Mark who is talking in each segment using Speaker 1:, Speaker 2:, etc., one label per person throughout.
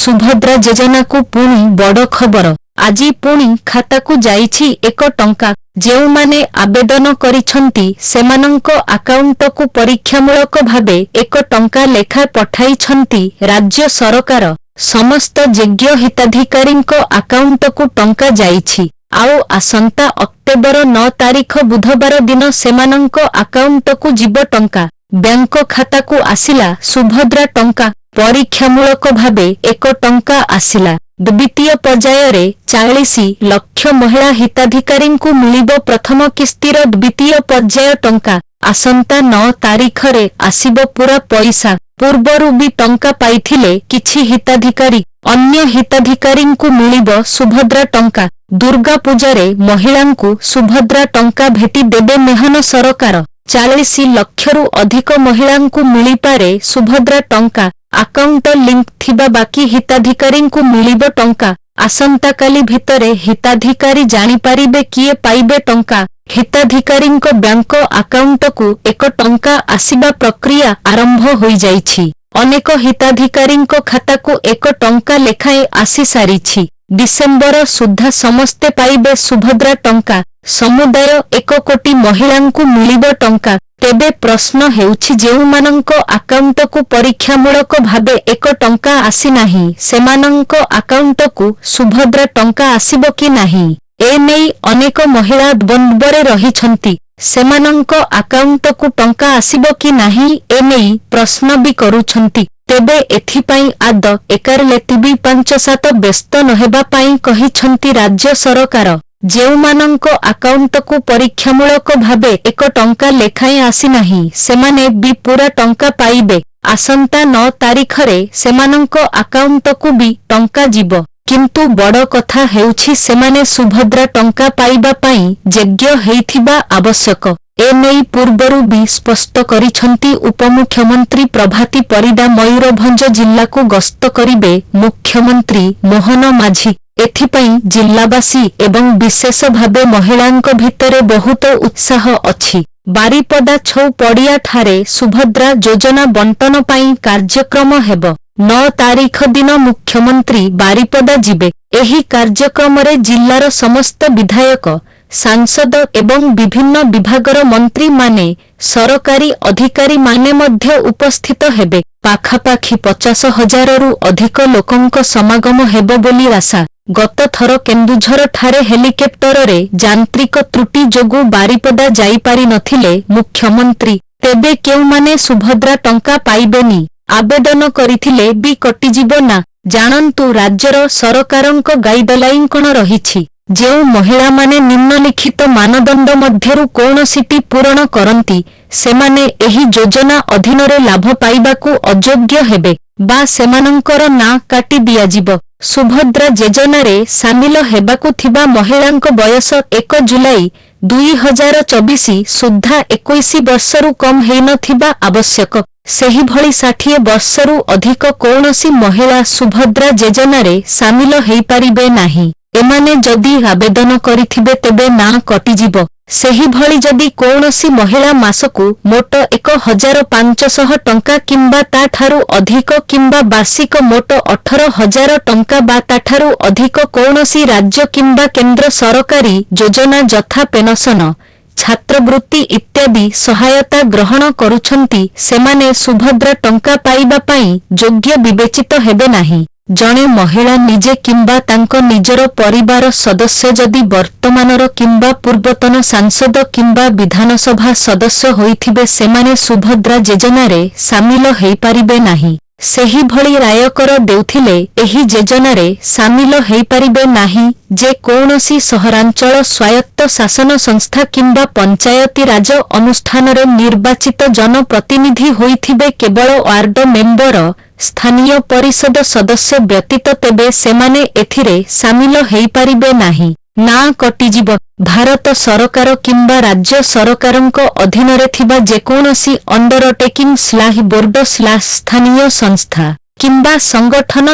Speaker 1: सुभद्रा योजना को पुणी बड़ खबर। आज पुणी खाता को जाइछि 1 टंका। जेउ माने आवेदन करिछंती सेमानंको अकाउंट को परीक्षामूलक भावे 1 टंका लेखा पठाइछंती राज्य सरकार। समस्त योग्य हिताधिकारींको अकाउंट को टंका जाइछि। आउ आसंता अक्टोबर 9 तारीख बुधवार दिन सेमानंको अकाउंट को जीव टंका। बैंक खाता को आसिला सुभद्रा टंका। परीक्षामूलक भावे 1 टंका आसिला। द्वितीय पर्याय रे 40 लाख महिला हिताधिकारी को मिलिबो प्रथम किस्तीर द्वितीय पर्याय टंका। आसंता 9 तारीख रे आसिबो पूरा पैसा। पूर्वरु भी टंका पाइथिले किछि हिताधिकारी। अन्य हिताधिकारी को मिलिबो सुभद्रा टंका। दुर्गा पूजा रे महिला को सुभद्रा टंका भेटी देबे मेहन सरकार। 40 लाखरु अधिक महिला को मिली पारे सुभद्रा टंका। अकाउंट लिंक थिबा बाकी हिताधिकारी को मिलिबो टंका। आसंता काली भितरे हिताधिकारी जानी पारिबे किए पाइबे टंका। हिताधिकारी बैंक अकाउंट को 1 टंका आसिबा प्रक्रिया आरंभ होई जाइछि। अनेक हिताधिकारी खाता को 1 टंका लेखाए आसी सारिछि। डिसेंबर सुधा समस्ते पाइबे सुभद्रा टंका। समुदाय 1 कोटी महिला को मिलिबो टंका। तेबे प्रश्न हेउछि जेउमानंको अकाउंट को परीक्षामूलक भावे 1 टंका आसी नाही सेमानंको अकाउंट को सुभद्रा टंका आसिबो कि नाही। ए नेई अनेक महिला द्वंद्वरे रहिछंती। सेमानंको अकाउंट को टंका आसिबो कि नाही ए नेई प्रश्न भी करूछंती। तेबे एथिपाई आद एकारलेटिबी 5-7 व्यस्त नहेबा पाई कहिछंती राज्य सरकार। जेउमानंको अकाउंट को परीक्षामूलक भावे 1 टंका लेखाए आसी नाही सेमाने भी पूरा टंका पाइबे। आसंता 9 तारीख रे सेमानंको अकाउंट को भी टंका जीव। किंतु बड़ कथा हेउछि सेमाने सुभद्रा टंका पाइबा पाई योग्य हेइथिबा आवश्यक। ए नेई पूर्वरु भी स्पष्ट करिछंती उपमुख्यमंत्री प्रभाती परिडा मयूरभंज जिल्ला को गस्त करिबे मुख्यमंत्री मोहन माझी। एथिपाई जिल्लावासी एवं विशेष भावे महिलांक भितरे बहुत उत्साह अछि। बारिपदा छौ पड़िया ठारे सुभद्रा योजना बंटन पाई कार्यक्रम हेब। 9 तारीख दिन मुख्यमंत्री बारिपदा जिबे। एही कार्यक्रम रे जिल्लार समस्त विधायक सांसद एवं विभिन्न विभागर मंत्री माने सरकारी अधिकारी माने मध्य उपस्थित हेबे। पाखापाखी 50,000 रु अधिक लोकंक समागम हेब बोली आशा। गत थर केन्दुझर ठारे हेलिकप्टर रे यांत्रिक त्रुटि जोगु बारिपदा जाई पारि नथिले मुख्यमंत्री। तेबे केउमाने सुभद्रा टंका पाइबेनी आवेदन करिथिले भी कटिजिबो ना। जानन्तु राज्यर सरकारंक गाइडलाइन कोन रहिछि। जेउ महिला माने निम्नलिखित मानदंड मध्यरु कोनोसिटी पूरण करंती सेमाने एही योजना अधीन रे लाभ पाइबाकू अयोग्य हेबे बा सेमानंकर ना काटी दियाजिब। सुभद्रा योजना रे सामिल हेबाकू थिबा महिलांक बयस 1 जुलाई 2024 सुद्धा 21 वर्षरु कम हेइ नथिबा आवश्यक। सेही भली 60 वर्षरु अधिक कोनोसी महिला सुभद्रा योजना रे सामिल हेइ पारिबे नाही। एमाने जदि आवेदन करिथिबे तेबे ना कटिजिब। सेही भली जदि कोनोसी महिला मासकू मोट 1,500 टंका किंबा ताठारु अधिक किंबा वार्षिक मोट 18,000 टंका बा ताठारु अधिक कोनोसी राज्य किंबा केंद्र सरकारी योजना जथा पेंशन छात्रवृत्ति इत्यादि सहायता ग्रहण करुछंती सेमाने सुभद्रा टंका पाइबा पाई योग्य विवेचित हेबे नाही। जणे महिला निजे किंबा तांको निजर परिवार सदस्य जदि वर्तमानर किंबा पूर्वतन सांसद किंबा विधानसभा सदस्य होइथिबे सेमाने सुभद्रा योजना रे सामिल हेइ पारिबे नाही। सेही भली रायकर देउथिले एही योजना रे सामिल हेइ पारिबे नाही जे कोनोसी सहरांचल स्वायत्त शासन संस्था किंबा पंचायती राज अनुष्ठान रे निर्वाचित जनप्रतिनिधि होइथिबे केवल वार्ड मेंबर स्थानीय परिषद सदस्य व्यतीत तेबे सेमाने एथिरे सामिल हेइ पारिबे नाही। ना कटिजिब। भारत सरकार किंबा राज्य सरकारंक अधीन रे थिबा जेकोनोसी अंडरटेकिंग बोर्ड स्थानीय संस्था किंबा संगठन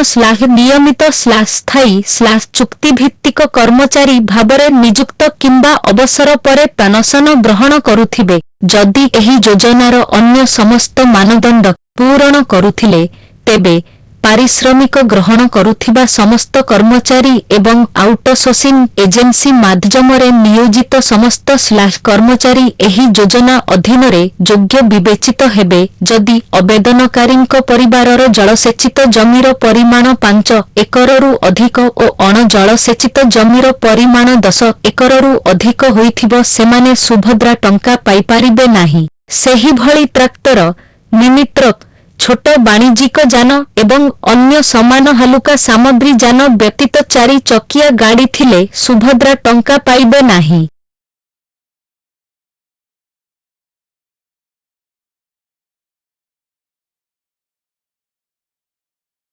Speaker 1: नियमित स्थायी चुक्तिभित्तिक कर्मचारी भावरे नियुक्त किंबा अवसर परे पेंशन ग्रहण करुथिबे जदि एही योजनार अन्य समस्त मानदंड पूरण करुथिले तेबे ପାରିଶ୍ରମିକ ଗ୍ରହଣ କରୁଥିବା ସମସ୍ତ କର୍ମଚାରୀ ଏବଂ ଆଉଟସୋର୍ସିଂ ଏଜେନ୍ସି ମାଧ୍ୟମରେ ନିୟୋଜିତ ସମସ୍ତ କର୍ମଚାରୀ ଏହି ଯୋଜନା ଅଧୀନରେ ଯୋଗ୍ୟ ବିବେଚିତ ହେବେ ଯଦି ଆବେଦନକାରୀଙ୍କ ପରିବାରର ଜଳସେଚିତ ଜମିର ପରିମାଣ 5 ଏକରରୁ ଅଧିକ ଓ ଅଣ-ଜଳସେଚିତ ଜମିର ପରିମାଣ 10 ଏକରରୁ ଅଧିକ ହୋଇଥିବ ସେମାନେ ସୁଭଦ୍ରା ଟଙ୍କା ପାଇପାରିବେ ନାହିଁ। ସେହିଭଳି ଟ୍ରାକ୍ଟର, ମିନି ଟ୍ରକ୍, ଛୋଟ ବାଣିଜ୍ୟିକ ଯାନ ଏବଂ ଅନ୍ୟ ସମାନ ହାଲୁକା ସାମଗ୍ରୀ ଯାନ ବ୍ୟତୀତ 4 ଚକିଆ ଗାଡ଼ି ଥିଲେ ସୁଭଦ୍ରା ଟଙ୍କା ପାଇବେ ନାହିଁ।